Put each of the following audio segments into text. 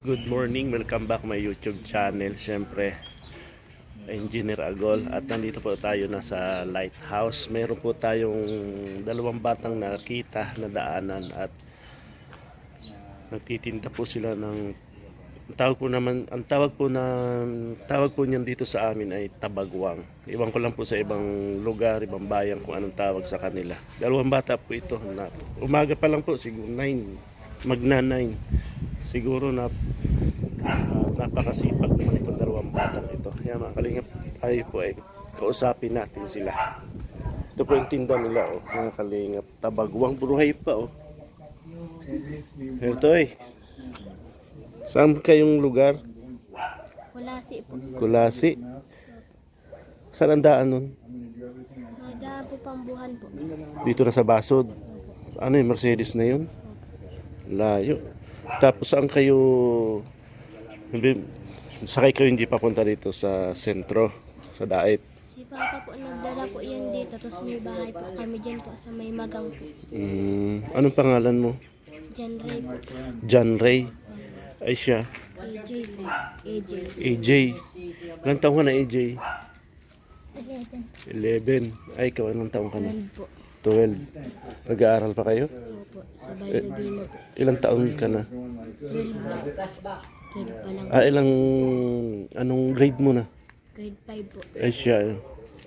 Good morning, welcome back my YouTube channel. Siyempre, Engineer Agol. At nandito po tayo nasa lighthouse. Meron po tayong dalawang batang nakita na daanan at nagtitinda po sila ng tawag po niyan dito sa amin ay tabagwang. Iwan ko lang po sa ibang lugar, ibang bayan kung anong tawag sa kanila. Dalawang bata po ito. Umaga pa lang po, siguro 9, magna 9. Siguro napakasipag naman itong dalawang batang ito. Kaya mga kalingap, tayo po ay kausapin natin sila. Ito po yung tinda nila, mga kalingap. Tabagwang, buruhay pa, Ito saan kayong lugar? Kulasi po. Kulasi. Saan ang daan nun? Madaan po pambuhan po. Dito na sa Basod. Ano yung Mercedes na yun? Layo. Tapos saan kayo sakay kayo hindi papunta dito sa sentro, sa Dait? Si Papa po nagdala po yan dito. Tapos may bahay po kami dyan po sa may magang po. Anong pangalan mo? John Ray po. John Ray. Ay siya. AJ po. AJ. AJ. Ilang taong ka na, AJ? 11. 11. Ay, ikaw anong taong ka na? 12 po. 12. Nag-aaral pa kayo? Opo. Sa Baldovino po. Ilang taon ka na? 12 po. 12 pa lang. Anong grade mo na? Grade 5 po. Ay siya.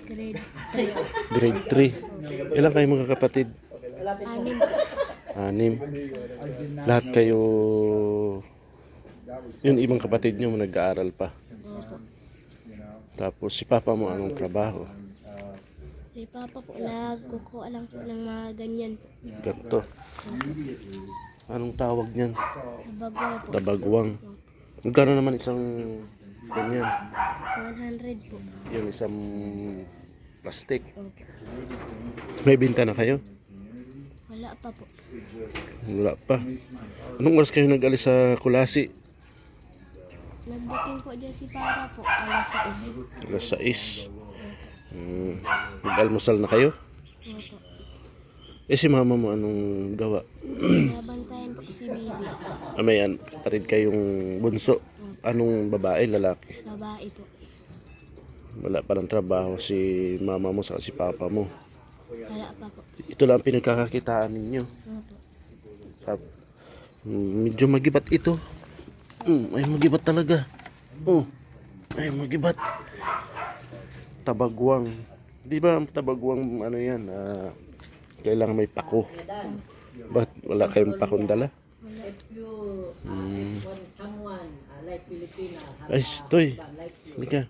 Grade 3. Grade 3. Ilang kayo magkakapatid? 6 po. 6. Lahat kayo, yung ibang kapatid nyo nag-aaral pa. Opo. Tapos si papa mo anong trabaho? Si Papa po nagkukuha lang po ng mga ganyan po. Ganto. Anong tawag niyan? Tabagwa po. Tabagwang. Magkano naman isang ganyan? 100 po. Yung isang plastic. Opo. May binta na kayo? Wala pa po. Wala pa. Anong oras kayo nag-alis sa Kulasi? Nagdating po dyan si Papa po. Alas 6. Alas 6. Nag-almusal na kayo? Opo. Si mama mo anong gawa? Nabantayan po si Baby. May kapatid kayong bunso. Anong babae, lalaki? Babae po. Wala pa ng trabaho si mama mo sa si papa mo. Wala pa po. Ito lang pinagkakakitaan ninyo. Opo. Medyo magibat ito. Ay magibat talaga. Ay magibat. Tabagwang. Di ba ang tabagwang ano yan? Kailangan may pako. Ba't wala kayong pakong dala? Ay, stoy. Halika.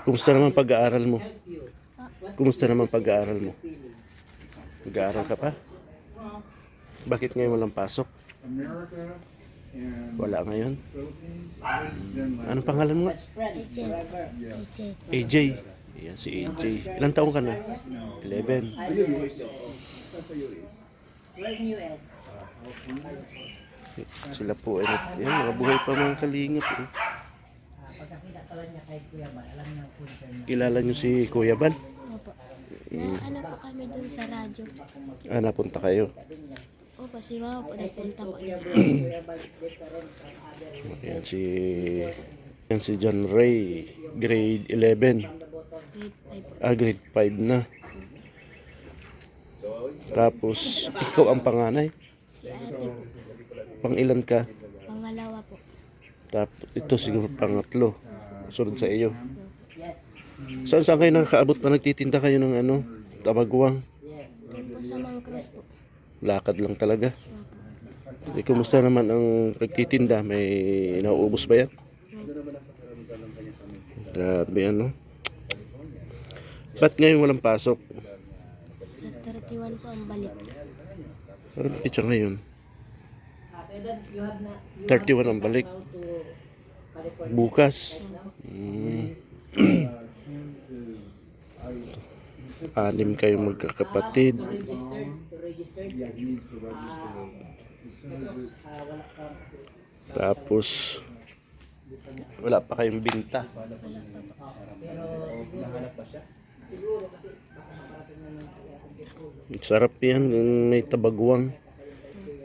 Kumusta naman pag-aaral mo? Kumusta naman pag-aaral mo? Mag-aaral ka pa? Bakit ngayon walang pasok? Wala ngayon? Anong pangalan mo nga? AJ. Ayan si AJ. Ilang taong ka na? 11. Sila po ay yan, mga buhay pa mga kalingap. Kilala nyo si Kuya Ban? Opo. Ano po kami dun sa radyo. Napunta kayo. Opo, si Mama po nagpunta po. Yan si John Ray, grade 11. Grade 5 po. Grade 5 na. Tapos, ikaw ang panganay. Si ate po. Pang-ilan ka? Pangalawa po. Tapos, ito siguro pangatlo. Sunod sa iyo. Saan kayo nakakaabot pa? Nagtitinda kayo ng tabagwang? Doon po sa Mangcross po. Lakad lang talaga. Kumusta naman ang pagtitinda? May nauubos ba yan? Grabe Ba't ngayon walang pasok? Sa 31 po ang balik. Anong pizza ngayon? 31 ang balik. Bukas. 6 kayong magkakapatid. Tapos wala pa kayong binta. Sarap yan, may tabagwang.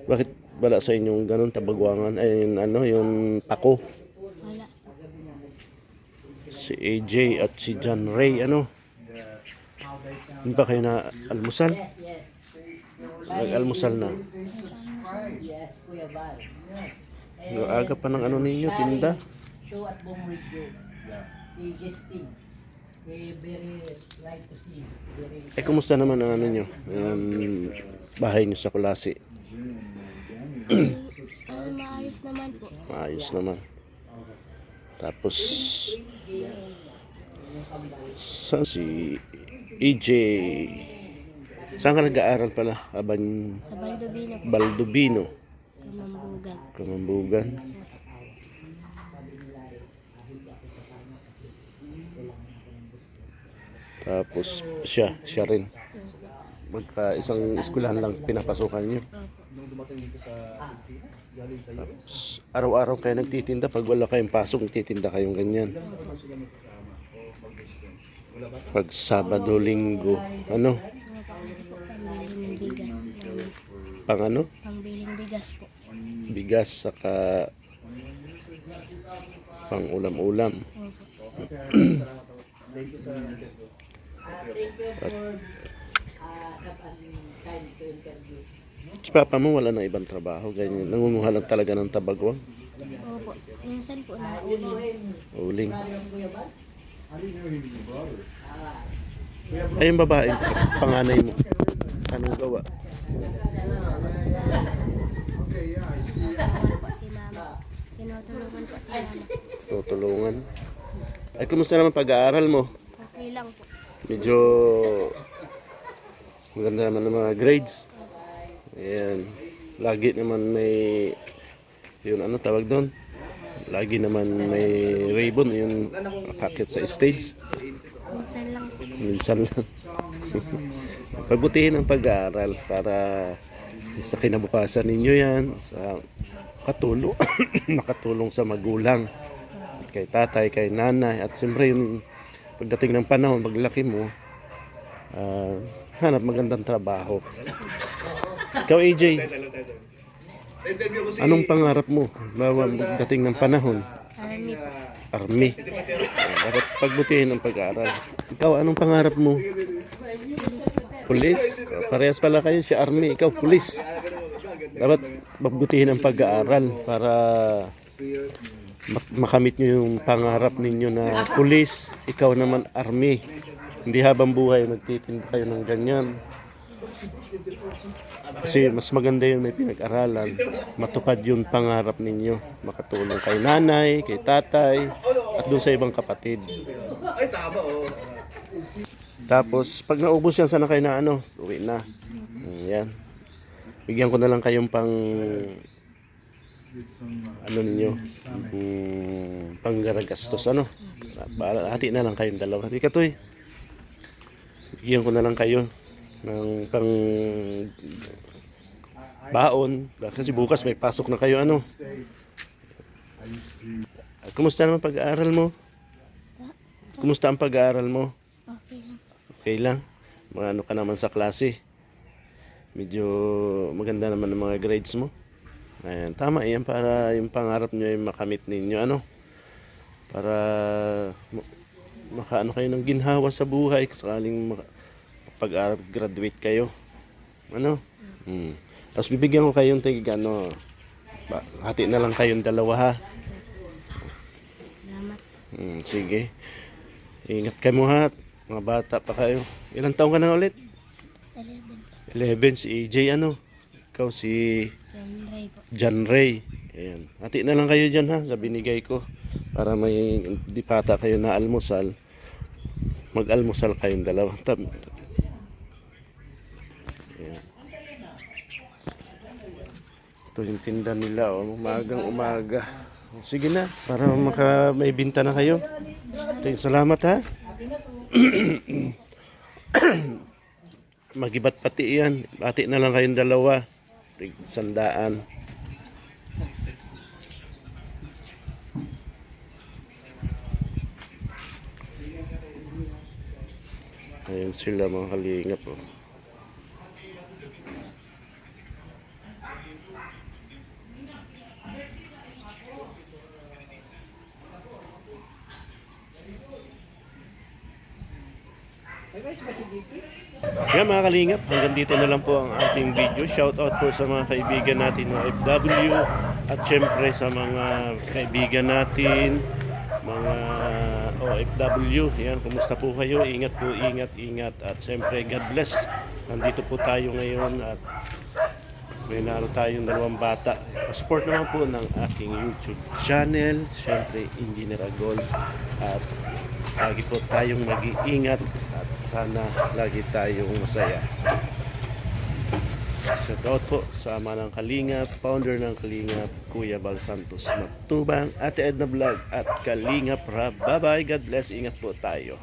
Bakit wala sa inyong ganun tabagwangan ay ano yung pako. Wala. Si AJ at si John Ray ano. Hindi pa kayo na almusal? Nag-almusal na. Aga pa ng ano ninyo, tinda. Show at Bong Radio. Guesting. Very like to see. Eh, kumusta naman ang ano nyo? Bahay nyo sa Kulasi? Maayos naman po. Maayos naman. Tapos, saan si EJ? Saan ka nag-aaral pala? Aban Sa Baldovino po. Baldovino, Kamambugan. Kamambugan. Tapos siya rin. Magka isang eskwelahan lang pinapasukan niyo. Tapos araw-araw kayo nagtitinda, pag wala kayong pasok, nagtitinda kayong ganyan. Pag Sabado, Linggo, ano? Pambiling bigas namin. Pang ano? Pambiling bigas po. Bigas, saka pang ulam-ulam. Opo. Thank you for time to interview. Si Papa mo wala na ibang trabaho, ganyan. Nangunguha lang talaga ng tabagwang. Opo. Minsan po nauling. Uling. Ay, yung babae, panganay mo. Anong gawa? Tinutulungan po si mama. Tinutulungan po si mama. Tutulungan. Ay, kumusta naman pag-aaral mo? Okay lang po. Medyo maganda naman ng mga grades. Ayan. Lagi naman may yun ano tawag doon. Lagi naman may ribbon yung akit sa stage. Minsan lang po. Minsan lang. Pagbutihin ang pag-aaral para sa kinabukasan ninyo yan. Sa katulong. Makatulong sa magulang. Kay tatay, kay nanay. At siyempre yung pagdating ng panahon, paglaki mo, hanap magandang trabaho. Ikaw, AJ, anong pangarap mo? Bawa pagdating ng panahon? Army po. Army. Dapat pagbutihin ang pag-aaral. Ikaw, anong pangarap mo? Pulis? Parehas pala kayo, si Army. Ikaw, pulis. Dapat pagbutihin ang pag-aaral para makamit nyo yung pangarap ninyo na pulis, ikaw naman army. Hindi habang buhay nagtitinda kayo ng ganyan. Kasi mas maganda yun, may pinag-aralan. Matupad yung pangarap ninyo. Makatulong kay nanay, kay tatay, at doon sa ibang kapatid. Tapos, pag naubos yan, sana kayo na ano, uwi na. Yan. Bigyan ko na lang kayong pang ano ninyo, panggaragastos ano. Hati na lang kayong dalawa. Hindi ka to eh. Bigyan ko na lang kayo ng pang baon. Kasi bukas may pasok na kayo ano. Kumusta naman pag-aaral mo? Kumusta ang pag-aaral mo? Okay lang. Okay lang. Mga ano ka naman sa klase? Medyo maganda naman ang mga grades mo. Ayan, tama yan para yung pangarap nyo ay makamit ninyo ano. Para makaano kayo ng ginhawa sa buhay sakaling pag-graduate kayo. Ano? Tapos bibigyan ko kayong tig ano. Hati na lang kayong dalawa ha. Salamat. Sige. Ingat kayo mo ha. Mga bata pa kayo. Ilang taon ka na ulit? 11. 11 si AJ ano. Ikaw si John Ray po. John Ray. Ayan. Hati na lang kayo dyan ha sa binigay ko. Para may di pata kayo na almusal. Mag-almusal kayong dalawa. Ayan. Ito yung tinda nila. Oh. Umagang umaga. Sige na. Para may binta na kayo. Salamat ha. Magibat pati yan. Hati na lang kayong dalawa. 100. Ayan sila mga kalingap. Oh. Kaya mga kalingap, hanggang dito na lang po ang ating video. Shout out po sa mga kaibigan natin na OFW at syempre sa mga kaibigan natin mga OFW. Yan, kumusta po kayo? Ingat po, ingat. At syempre, God bless. Nandito po tayo ngayon at may naroon tayong 2 bata. Support naman po ng aking YouTube channel. Syempre, Engineer Agol. At lagi po tayong mag-iingat at sana lagi tayong masaya. Shout out po sa ama ng Kalingap, founder ng Kalingap, Kuya Bal Santos Matubang, Ate Edna Vlog at Kalingap Rab. Bye bye, God bless, ingat po tayo.